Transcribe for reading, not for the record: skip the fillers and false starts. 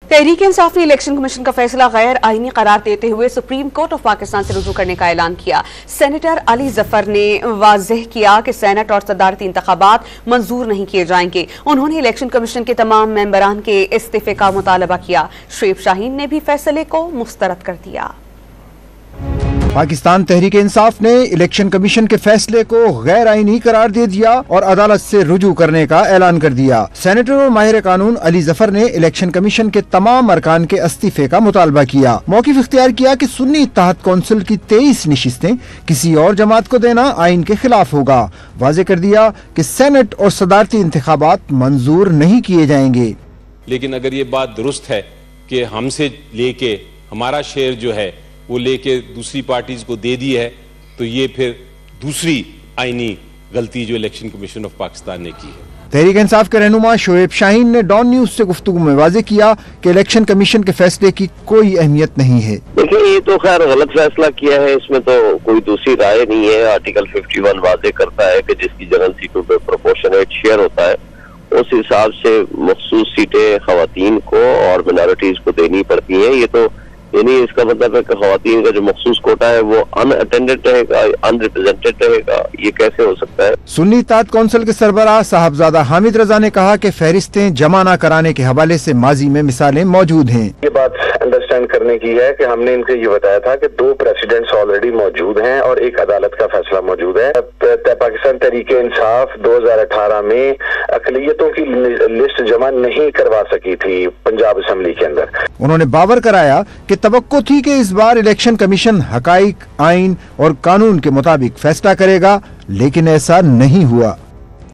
तहरीक इंसाफ ने election commission का फैसला गैर आईनी करार देते हुए सुप्रीम कोर्ट ऑफ पाकिस्तान से रुजू करने का ऐलान किया। सेनेटर अली जफर ने वाज़ेह किया कि सेनेट और सदारती इंतखाबात मंजूर नहीं किए जाएंगे। उन्होंने इलेक्शन कमीशन के तमाम मेंबरान के इस्तीफे का मुतालबा किया। शुएब शाहीन ने भी फैसले को मुस्तरद कर दिया। पाकिस्तान तहरीक इंसाफ ने इलेक्शन कमीशन के फैसले को गैर आईनी करार दे दिया और अदालत से रुजू करने का ऐलान कर दिया। सेनेटर और माहिर कानून अली जफर ने इलेक्शन कमीशन के तमाम अरकान के इस्तीफे का मुतालबा किया। मौक़िफ़ इख्तियार किया कि सुन्नी इत्तेहाद कौंसिल की 23 नशिस्तें किसी और जमात को देना आइन के खिलाफ होगा। वाज़ेह कर दिया कि सेनेट और सदारती इंतखाबात मंजूर नहीं किए जाएंगे। लेकिन अगर ये बात दुरुस्त है कि हमसे लेके हमारा शेयर जो है वो लेके दूसरी पार्टीज को दे दी है, तो ये फिर दूसरी आईनी गलती जो इलेक्शन कमीशन ऑफ पाकिस्तान ने की है। तहरीक इंसाफ के रहनुमा शुएब शाहीन ने डॉन न्यूज से गुफ्तगू में वाज़ेह किया कि इलेक्शन कमीशन के फैसले की कोई अहमियत नहीं है। देखिए, ये तो खैर गलत फैसला किया है, इसमें तो कोई दूसरी राय नहीं है। आर्टिकल 51 वाज़ेह करता है कि जिसकी जनरल सीटों पर प्रोपोर्शनेट शेयर होता है उस हिसाब से मखसूस सीटें खवातीन को और मिनॉरिटीज को देनी पड़ती हैं। ये तो यानी इसका मतलब है कि खवातीन का जो मखसूस कोटा है वो अनअटेंडेड रहेगा, अनरिप्रेजेंटेड रहेगा। ये कैसे हो सकता है? सुन्नी इत्तेहाद कौंसिल के सरबराह साहबजादा हामिद रजा ने कहा कि फहरिस्तें जमा न कराने के हवाले से माजी में मिसालें मौजूद हैं। ये बात अंडरस्टैंड करने की है कि हमने इनको ये बताया था कि 2 प्रेसिडेंट्स ऑलरेडी मौजूद हैं और एक अदालत का फैसला मौजूद है। पाकिस्तान तहरीक इंसाफ 2018 में अकलियतों की लिस्ट जमा नहीं करवा सकी थी पंजाब असम्बली के अंदर। उन्होंने बावर कराया कि तवक्को थी कि इस बार इलेक्शन कमीशन हकाइक, आइन और कानून के मुताबिक फैसला करेगा, लेकिन ऐसा नहीं हुआ।